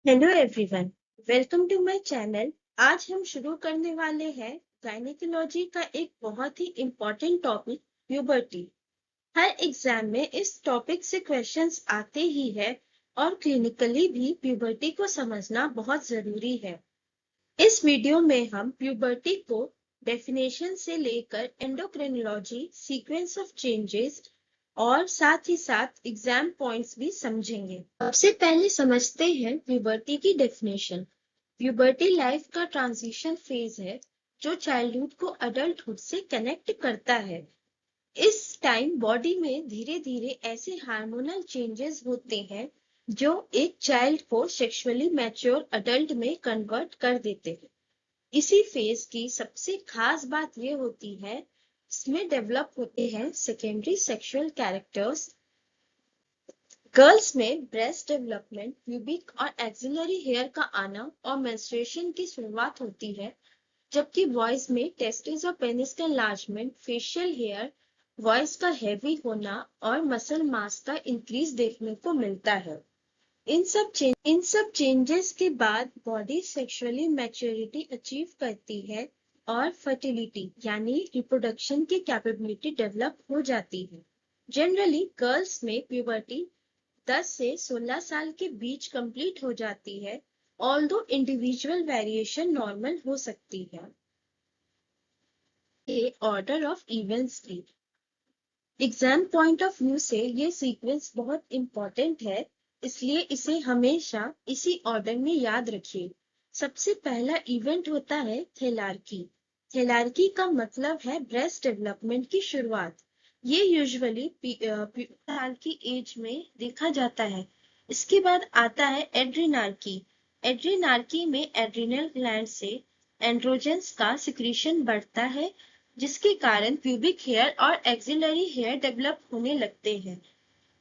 Hello everyone, welcome to my channel. आज हम शुरू करने वाले हैं गायनेकोलॉजी का एक बहुत ही इम्पोर्टेंट टॉपिक, प्यूबर्टी। हर एग्जाम में इस टॉपिक से क्वेश्चंस आते ही है और क्लिनिकली भी प्यूबर्टी को समझना बहुत जरूरी है। इस वीडियो में हम प्यूबर्टी को डेफिनेशन से लेकर एंडोक्रिनोलॉजी, सीक्वेंस ऑफ चेंजेस और साथ ही साथ एग्जाम पॉइंट्स भी समझेंगे। सबसे पहले समझते हैं प्यूबर्टी की डेफिनेशन। प्यूबर्टी लाइफ का ट्रांजिशन फेज है जो चाइल्डहुड को अडल्टहुड से कनेक्ट करता है। इस टाइम बॉडी में धीरे धीरे ऐसे हार्मोनल चेंजेस होते हैं जो एक चाइल्ड को सेक्सुअली मैच्योर अडल्ट में कन्वर्ट कर देते हैं। इसी फेज की सबसे खास बात यह होती है, इसमें डेवलप होते हैं सेकेंडरी सेक्सुअल कैरेक्टर्स। गर्ल्स में ब्रेस्ट डेवलपमेंट, प्यूबिक और एक्सिलरी हेयर का आना और मेंस्ट्रुएशन की शुरुआत होती है, जबकि बॉयज में टेस्टिस और पेनिस का एनलार्जमेंट, फेशियल हेयर, वॉइस का हैवी होना और मसल मास का इंक्रीज देखने को मिलता है। इन सब चेंजेस के बाद बॉडी सेक्सुअली मैच्योरिटी अचीव करती है और फर्टिलिटी यानी रिप्रोडक्शन की कैपेबिलिटी डेवलप हो जाती है। जनरली गर्ल्स में प्यूबर्टी 10 से 16 साल के बीच कंप्लीट हो जाती है, ऑल्दो इंडिविजुअल वेरिएशन नॉर्मल हो सकती है। ये ऑर्डर ऑफ इवेंट्स की एग्जाम पॉइंट ऑफ व्यू से ये सीक्वेंस बहुत इंपॉर्टेंट है, इसलिए इसे हमेशा इसी ऑर्डर में याद रखिए। सबसे पहला इवेंट होता है थेलार्की। थेलार्की का मतलब है ब्रेस्ट डेवलपमेंट की शुरुआत। ये यूजुअली साल की एज में देखा जाता है। इसके बाद आता है एड्रीनार्की। एड्रीनार्की में एड्रिनल ग्लैंड से एंड्रोजेंस का सिक्रीशन बढ़ता है, जिसके कारण प्यूबिक हेयर और एक्सिलरी हेयर डेवलप होने लगते हैं।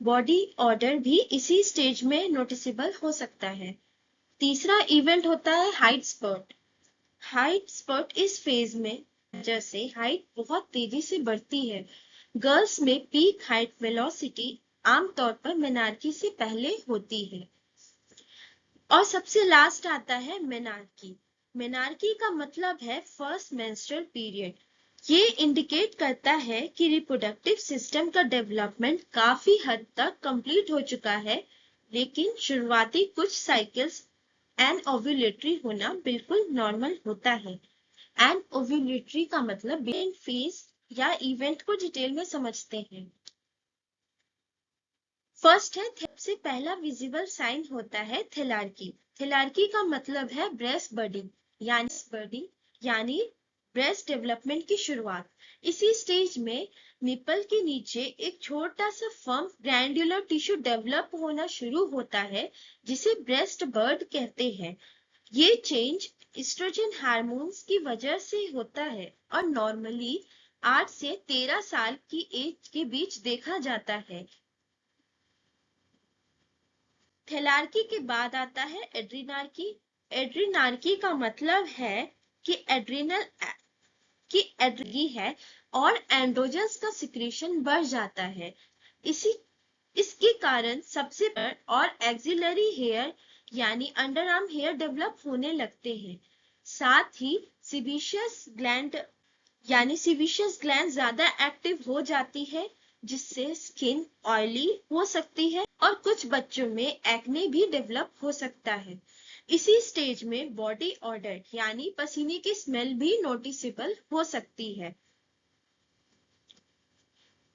बॉडी ऑर्डर भी इसी स्टेज में नोटिसेबल हो सकता है। तीसरा इवेंट होता है हाइट स्पर्ट। हाइट स्पर्ट इस फेज में जैसे हाइट बहुत तेजी से बढ़ती है। गर्ल्स में पीक हाइट वेलोसिटी आमतौर पर मेनार्की से पहले होती है। और सबसे लास्ट आता है मेनार्की। मेनार्की का मतलब है फर्स्ट मेंस्ट्रुअल पीरियड। ये इंडिकेट करता है कि रिप्रोडक्टिव सिस्टम का डेवलपमेंट काफी हद तक कंप्लीट हो चुका है, लेकिन शुरुआती कुछ साइकिल्स एन ओव्यूलेटरी होना बिल्कुल नॉर्मल होता है। एन ओव्यूलेटरी का मतलब फेज या इवेंट को डिटेल में समझते हैं। फर्स्ट है, सबसे पहला विजिबल साइन होता है थेलार्की। थेलार्की का मतलब है ब्रेस्ट बर्डिंग यानी ब्रेस्ट डेवलपमेंट की शुरुआत। इसी स्टेज में निपल के नीचे एक छोटा सा फर्म ग्रैंडुलर टिश्यू डेवलप होना शुरू होता है, जिसे ब्रेस्ट बर्ड कहते हैं। ये चेंज एस्ट्रोजन हार्मोन्स की वजह से होता है और नॉर्मली 8 से 13 साल की एज के बीच देखा जाता है। थेलार्की के बाद आता है एड्रीनार्की। एड्रीनार्की का मतलब है कि एड्रीनल की एड्री है और एंड्रोजन्स का सिक्रीशन बढ़ जाता है। इसके कारण सबसे पर और एक्सिलरी हेयर यानी अंडर आर्म हेयर डेवलप होने लगते हैं। साथ ही सिबिशियस ग्लैंड ज्यादा एक्टिव हो जाती है, जिससे स्किन ऑयली हो सकती है और कुछ बच्चों में एक्ने भी डेवलप हो सकता है। इसी स्टेज में बॉडी ऑर्डर यानी पसीने की स्मेल भी नोटिसेबल हो सकती है।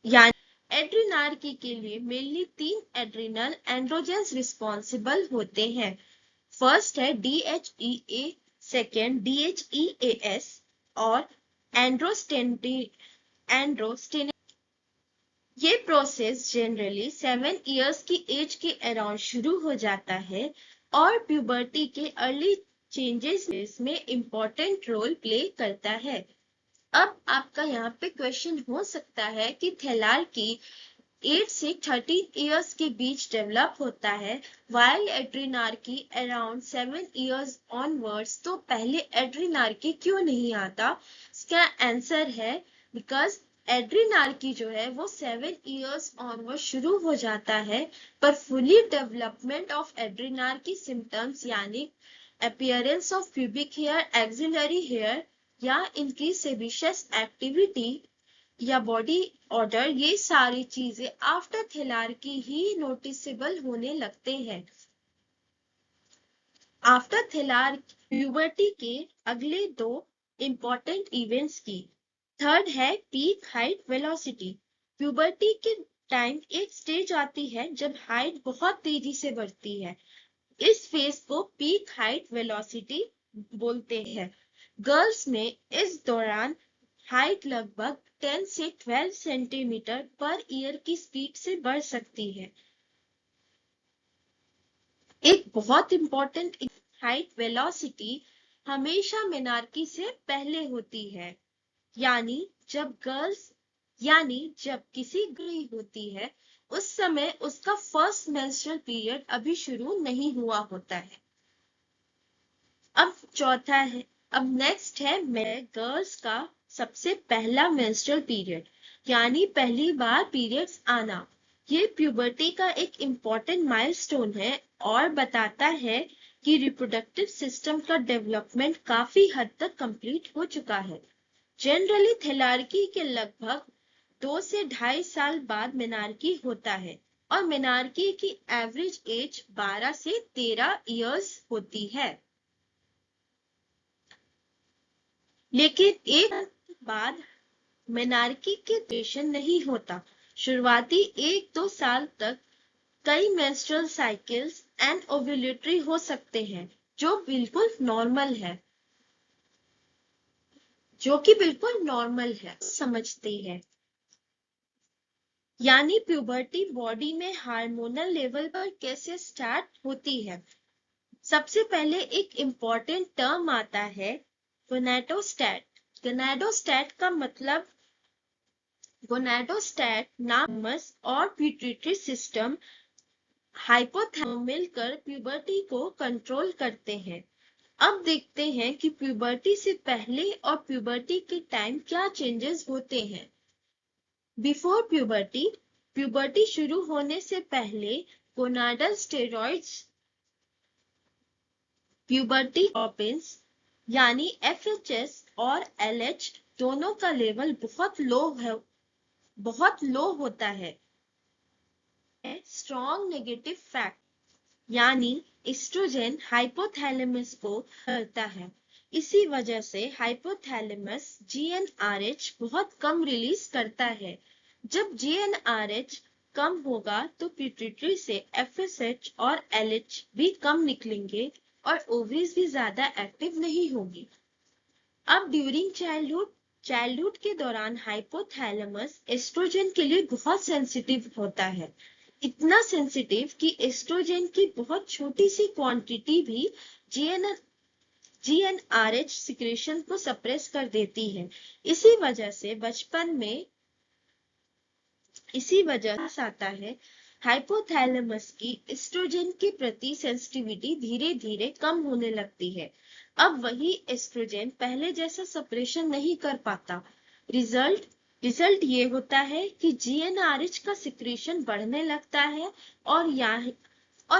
यानी एड्रीनार्की के लिए मेनली 3 एड्रिनल एंड्रोजेंस रिस्पॉन्सिबल होते हैं। फर्स्ट है DHEA, सेकेंड DHEAS और एंड्रोस्टेन। ये प्रोसेस जनरली 7 इयर्स की एज के अराउंड शुरू हो जाता है और प्यूबर्टी के अर्ली चेंजेस में इंपॉर्टेंट रोल प्ले करता है। अब आपका यहाँ पे क्वेश्चन हो सकता है कि थैलार्की 8 से 13 इयर्स के बीच डेवलप होता है, वाइल एड्रीनार्की अराउंड 7 इयर्स ऑनवर्ड्स, तो पहले एड्रीनार्की क्यों नहीं आता? इसका आंसर है बिकॉज एड्रिनार्की जो है वो 7 इयर्स ऑनवर्ड शुरू हो जाता है, पर fully development of adrenarche symptoms यानी appearance of pubic hair, axillary hair या इंक्रीज सेबेशियस एक्टिविटी या बॉडी ऑर्डर, ये सारी चीजें आफ्टर थैलेरार्की ही नोटिसेबल होने लगते हैं। आफ्टर थैलेरार्की प्यूबर्टी के अगले दो इंपॉर्टेंट इवेंट्स की। थर्ड है पीक हाइट वेलोसिटी। प्यूबर्टी के टाइम एक स्टेज आती है जब हाइट बहुत तेजी से बढ़ती है। इस फेज को पीक हाइट वेलोसिटी बोलते हैं। गर्ल्स में इस दौरान हाइट लगभग 10 से 12 सेंटीमीटर पर ईयर की स्पीड से बढ़ सकती है। एक बहुत इंपॉर्टेंट हाइट वेलोसिटी हमेशा मेनार्की से पहले होती है, यानी जब किसी गर्ल होती है उस समय उसका फर्स्ट मेंस्ट्रुअल पीरियड अभी शुरू नहीं हुआ होता है। अब नेक्स्ट है गर्ल्स का सबसे पहला मेंस्ट्रुअल पीरियड, यानी पहली बार पीरियड्स आना। ये प्यूबर्टी का एक इम्पॉर्टेंट माइलस्टोन है और बताता है कि रिप्रोडक्टिव सिस्टम का डेवलपमेंट काफी हद तक कंप्लीट हो चुका है। जनरली थैलेरार्की के लगभग 2 से 2.5 साल बाद मेनार्की होता है और मेनार्की की एवरेज एज 12 से 13 इयर्स होती है। लेकिन एक बाद मेनार्की के ड्यूरेशन नहीं होता। शुरुआती 1-2 साल तक कई मेंस्ट्रुअल साइकिल्स एंड ओव्यूलेटरी हो सकते हैं, जो कि बिल्कुल नॉर्मल है समझते हैं। यानी प्यूबर्टी बॉडी में हार्मोनल लेवल पर कैसे स्टार्ट होती है। सबसे पहले एक इम्पॉर्टेंट टर्म आता है गोनाडोस्टेट। गोनाडोस्टेट का मतलब गोनाडोस्टेट नामस और पिट्यूटरी सिस्टम हाइपोथैलेमस मिलकर प्यूबर्टी को कंट्रोल करते हैं। अब देखते हैं कि प्यूबर्टी से पहले और प्यूबर्टी के टाइम क्या चेंजेस होते हैं। बिफोर प्यूबर्टी, प्यूबर्टी शुरू होने से पहले गोनाडल स्टेरॉइड्स प्यूबर्टी हॉर्मोन्स यानी FHS और LH दोनों का लेवल बहुत लो होता है। स्ट्रॉन्ग नेगेटिव फैक्ट यानी एस्ट्रोजन हाइपोथैलेमस को करता है। इसी वजह से हाइपोथैलेमस GnRH बहुत कम रिलीज करता है। जब GnRH कम होगा तो पिट्यूटरी से FSH और LH भी कम निकलेंगे और ओवरीज भी ज्यादा एक्टिव नहीं होगी। अब ड्यूरिंग चाइल्डहुड के दौरान हाइपोथैलेमस एस्ट्रोजन के लिए बहुत सेंसिटिव होता है। इतना सेंसिटिव कि एस्ट्रोजन की बहुत छोटी सी क्वांटिटी भी GnRH सिक्रेशन को सप्रेस कर देती है। इसी वजह से आता है हाइपोथैलेमस की एस्ट्रोजन के प्रति सेंसिटिविटी धीरे धीरे कम होने लगती है। अब वही एस्ट्रोजन पहले जैसा सप्रेशन नहीं कर पाता। रिजल्ट ये होता है कि GnRH का सिक्रेशन बढ़ने लगता है और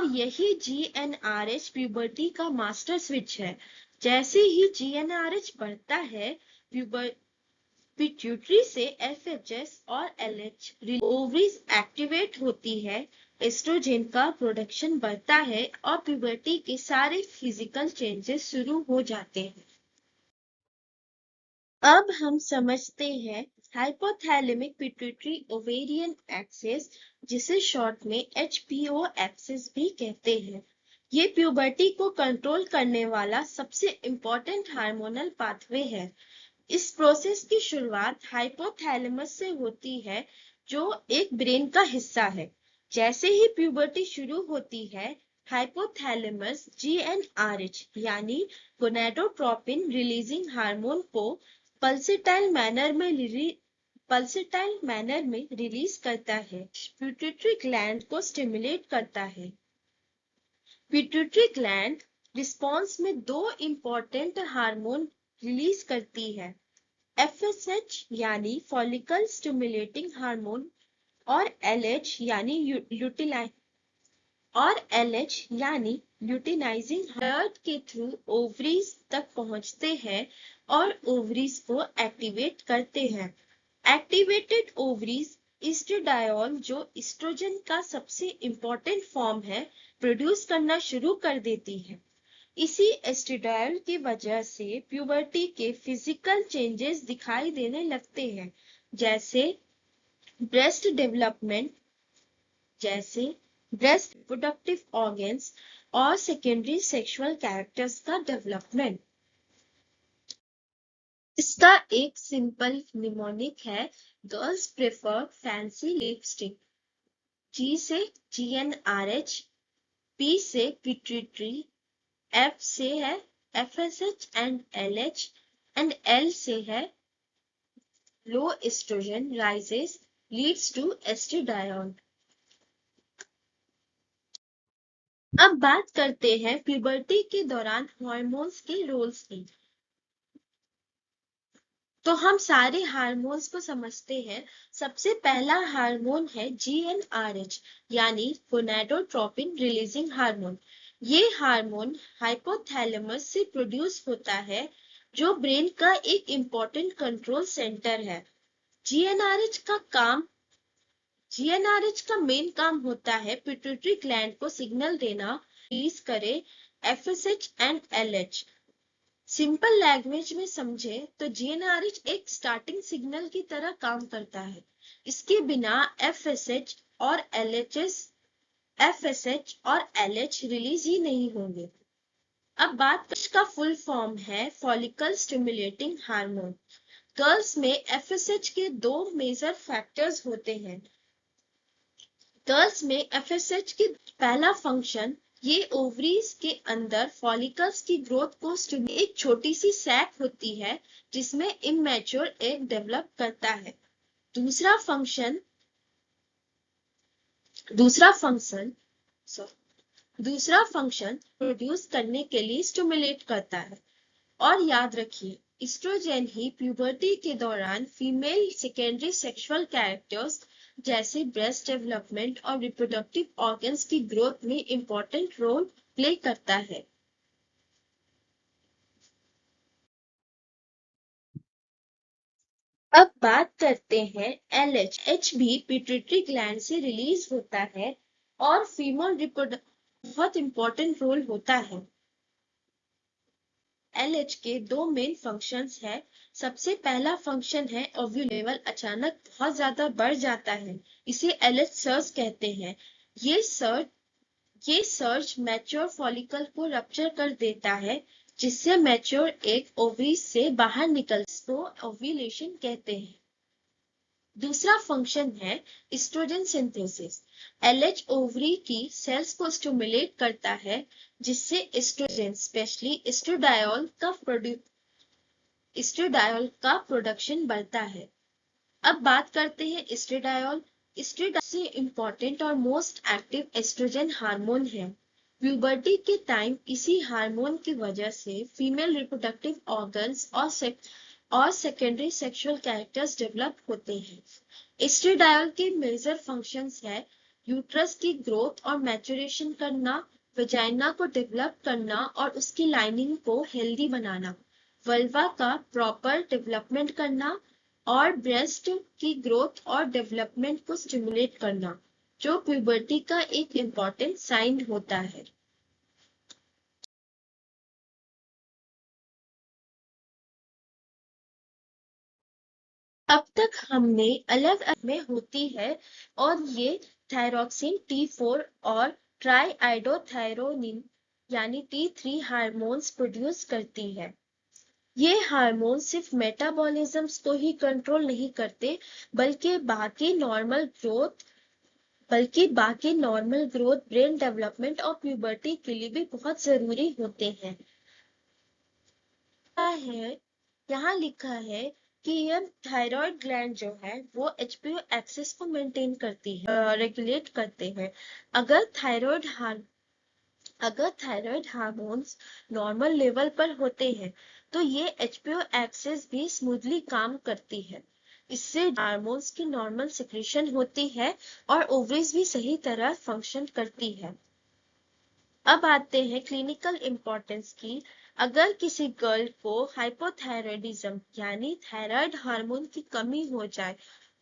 यही GnRH प्यूबर्टी का मास्टर स्विच है। जैसे ही GnRH बढ़ता है, पिट्यूटरी से FHS और LH ओवरीज एक्टिवेट होती है, एस्ट्रोजन का प्रोडक्शन बढ़ता है और प्यूबर्टी के सारे फिजिकल चेंजेस शुरू हो जाते हैं। अब हम समझते हैं हाइपोथैलेमिक पिट्यूटरी ओवेरियन एक्सिस, जिसे शॉर्ट में HPO एक्सिस भी कहते हैं। ये प्यूबर्टी को कंट्रोल करने वाला सबसे इम्पोर्टेंट हार्मोनल पाथवे है। इस प्रोसेस की शुरुआत हाइपोथैलेमस से होती है, जो एक ब्रेन का हिस्सा है। जैसे ही प्यूबर्टी शुरू होती है, हाइपोथैलेमस GnRH यानी गोनाडोट्रोपिन रिलीजिंग हार्मोन को पल्सेटाइल मैनर में रिलीज करता है। पिट्यूटरी ग्लैंड को स्टिमुलेट करता है। पिट्यूटरी ग्लैंड रिस्पॉन्स में 2 इंपॉर्टेंट हार्मोन रिलीज करती है। FSH यानी फॉलिकल स्टिमुलेटिंग हार्मोन और LH यानी ल्यूटिनाइजिंग हर्ट के थ्रू ओवरीज तक पहुंचते हैं और ओवरीज को एक्टिवेट करते हैं। एक्टिवेटेड ओवरीज एस्ट्राडियोल जो एस्ट्रोजन का सबसे इंपॉर्टेंट फॉर्म है प्रोड्यूस करना शुरू कर देती है। इसी एस्ट्राडियोल की वजह से प्यूबर्टी के फिजिकल चेंजेस दिखाई देने लगते हैं, जैसे ब्रेस्ट डेवलपमेंट, रिप्रोडक्टिव ऑर्गन्स और सेकेंडरी सेक्सुअल कैरेक्टर्स का डेवलपमेंट। इसका एक सिंपल निमोनिक है, girls prefer fancy lipstick. G से GnRH, P से पिट्यूटरी, F से है FSH and LH and L से है लो oestrogen rises leads to oestradiol. अब बात करते हैं प्यूबर्टी के दौरान हार्मोन्स के रोल्स की। तो हम सारे हार्मोन्स को समझते हैं। सबसे पहला हार्मोन है GnRH यानी गोनाडोट्रोपिन रिलीजिंग हार्मोन। ये हार्मोन हाइपोथैलेमस से प्रोड्यूस होता है, जो ब्रेन का एक इम्पोर्टेंट कंट्रोल सेंटर है। GnRH का मेन काम होता है पिट्यूटरी ग्लैंड को सिग्नल देना, रिलीज करे FSH and LH। Simple language में समझे तो GnRH एक स्टार्टिंग सिग्नल की तरह काम करता है। इसके बिना FSH और LH रिलीज ही नहीं होंगे। अब बात इसका फुल फॉर्म है फॉलिकल स्टिमुलेटिंग हार्मोन। गर्ल्स में FSH के दो मेजर फैक्टर्स होते हैं। गर्ल्स में FSH की पहला फंक्शन ये ओवरीज के अंदर फॉलिकल्स की ग्रोथ को एक छोटी सी सैक होती है जिसमें इमैच्योर एग डेवलप करता है। दूसरा फंक्शन प्रोड्यूस करने के लिए स्टिमुलेट करता है। और याद रखिए, एस्ट्रोजन ही प्यूबर्टी के दौरान फीमेल सेकेंडरी सेक्सुअल कैरेक्टर्स जैसे ब्रेस्ट डेवलपमेंट और रिप्रोडक्टिव ऑर्गन्स की ग्रोथ में इंपॉर्टेंट रोल प्ले करता है। अब बात करते हैं LH भी पिट्यूटरी ग्लैंड से रिलीज होता है और फीमेल रिप्रोडक्टिव बहुत इंपॉर्टेंट रोल होता है। LH के दो मेन फंक्शंस है। सबसे पहला फंक्शन है ओव्यूल लेवल अचानक बहुत ज्यादा बढ़ जाता है, इसे LH सर्ज कहते हैं। ये सर्ज मैच्योर फॉलिकल को रप्चर कर देता है, जिससे मैच्योर एग ओवरीज से बाहर निकलता है, तो ओव्यूलेशन कहते हैं। दूसरा फंक्शन है एस्ट्रोजन सिंथेसिस। LH ओवरी की सेल्स को स्टिमुलेट करता है, जिससे एस्ट्रोजन स्पेशली एस्ट्राडियोल का प्रोडक्शन बढ़ता है। अब बात करते हैं एस्ट्राडियोल। एस्ट्राडियोल से इम्पोर्टेंट और मोस्ट एक्टिव एस्ट्रोजन हार्मोन है। प्यूबर्टी के टाइम इसी हार्मोन की वजह से फीमेल रिप्रोडक्टिव ऑर्गन्स और सेकेंडरी सेक्सुअल कैरेक्टर्स डेवलप होते हैं। एस्ट्राडियोल के मेजर फंक्शंस है यूट्रस की ग्रोथ और मैच्योरेशन करना, वजाइना को डेवलप करना और उसकी लाइनिंग को हेल्दी बनाना, वल्वा का प्रॉपर डेवलपमेंट करना और ब्रेस्ट की ग्रोथ और डेवलपमेंट को स्टिमुलेट करना, जो प्यूबर्टी का एक इम्पॉर्टेंट साइन होता है। अब तक हमने अलग अलग में होती है और ये थायरोक्सिन T4 और ट्राईआइडोथायरोनिन यानी T3 हार्मोन्स प्रोड्यूस करती है। ये हार्मोन सिर्फ मेटाबॉलिज्म को ही कंट्रोल नहीं करते, बल्कि बाकी नॉर्मल ग्रोथ, ब्रेन डेवलपमेंट और प्यूबर्टी के लिए भी बहुत जरूरी होते हैं। यहाँ लिखा है कि यह थायराइड ग्लैंड जो है वो HPO एक्सिस को मेंटेन करती है, रेगुलेट करते हैं। अगर अगर थायराइड हार्मोन्स नॉर्मल लेवल पर होते हैं तो ये एचपीओ एक्सेस भी स्मूथली काम करती है। इससे हार्मोन्स की नॉर्मल सिक्रीशन होती है और ओवरीज भी सही तरह फंक्शन करती है। अब आते हैं क्लिनिकल इम्पोर्टेंस की। अगर किसी गर्ल को हाइपोथायराइडिज्म यानी थायराइड हार्मोन की कमी हो जाए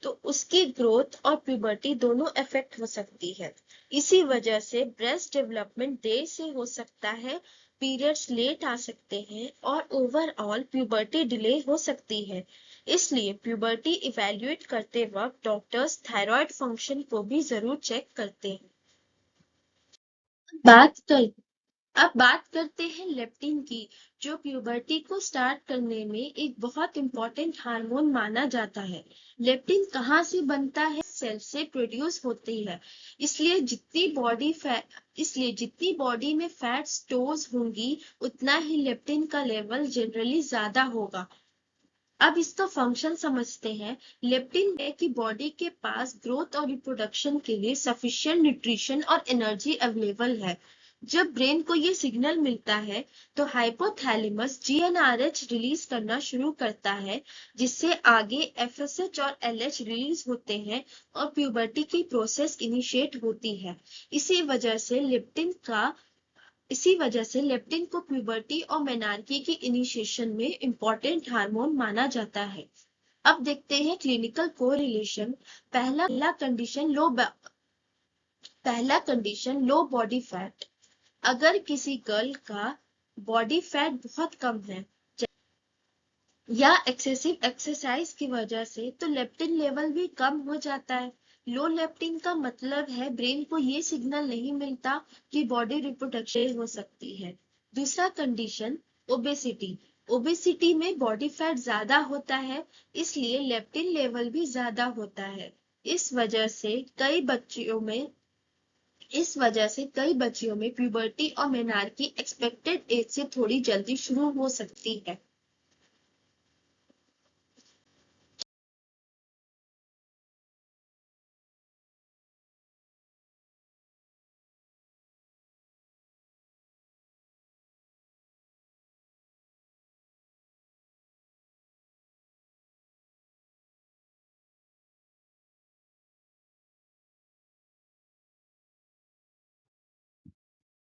तो उसकी ग्रोथ और प्यूबर्टी दोनों इफेक्ट हो सकती है। इसी वजह से ब्रेस्ट डेवलपमेंट देर से हो सकता है, पीरियड्स लेट आ सकते हैं और ओवरऑल प्यूबर्टी डिले हो सकती है। इसलिए प्यूबर्टी इवैल्यूएट करते वक्त डॉक्टर्स थायराइड फंक्शन को भी जरूर चेक करते हैं। बात कर अब बात करते हैं लेप्टिन की, जो प्यूबर्टी को स्टार्ट करने में एक बहुत इंपॉर्टेंट हार्मोन माना जाता है। लेप्टिन कहाँ से बनता है? सेल से प्रोड्यूस होती है। इसलिए जितनी बॉडी में फैट स्टोर्स होंगी उतना ही लेप्टिन का लेवल जनरली ज्यादा होगा। अब इसका फंक्शन समझते हैं। लेप्टिन है कि बॉडी के पास ग्रोथ और रिप्रोडक्शन के लिए सफिशिएंट न्यूट्रिशन और एनर्जी अवेलेबल है। जब ब्रेन को ये सिग्नल मिलता है तो हाइपोथैलेमस जीएनआरएच रिलीज करना शुरू करता है, जिससे आगे एफएसएच और एलएच रिलीज होते हैं और प्यूबर्टी की प्रोसेस इनिशिएट होती है। इसी वजह से लेप्टिन को प्यूबर्टी और मेनार्की की इनिशिएशन में इंपॉर्टेंट हार्मोन माना जाता है। अब देखते हैं क्लिनिकल कोरिलेशन। पहला कंडीशन लो बॉडी फैट। अगर किसी गर्ल का बॉडी फैट बहुत कम है या एक्सेसिव एक्सरसाइज की वजह से, तो लेप्टिन लेवल भी कम हो जाता है। लो लेप्टिन का मतलब है ब्रेन को ये सिग्नल नहीं मिलता कि बॉडी रिप्रोडक्शन हो सकती है। दूसरा कंडीशन ओबेसिटी। ओबेसिटी में बॉडी फैट ज्यादा होता है, इसलिए लेप्टिन लेवल भी ज्यादा होता है। इस वजह से कई बच्चियों में प्यूबर्टी और मेनार्की एक्सपेक्टेड एज से थोड़ी जल्दी शुरू हो सकती है।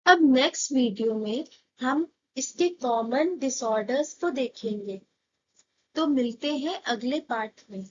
अब नेक्स्ट वीडियो में हम इसके कॉमन डिसऑर्डर्स को देखेंगे। तो मिलते हैं अगले पार्ट में।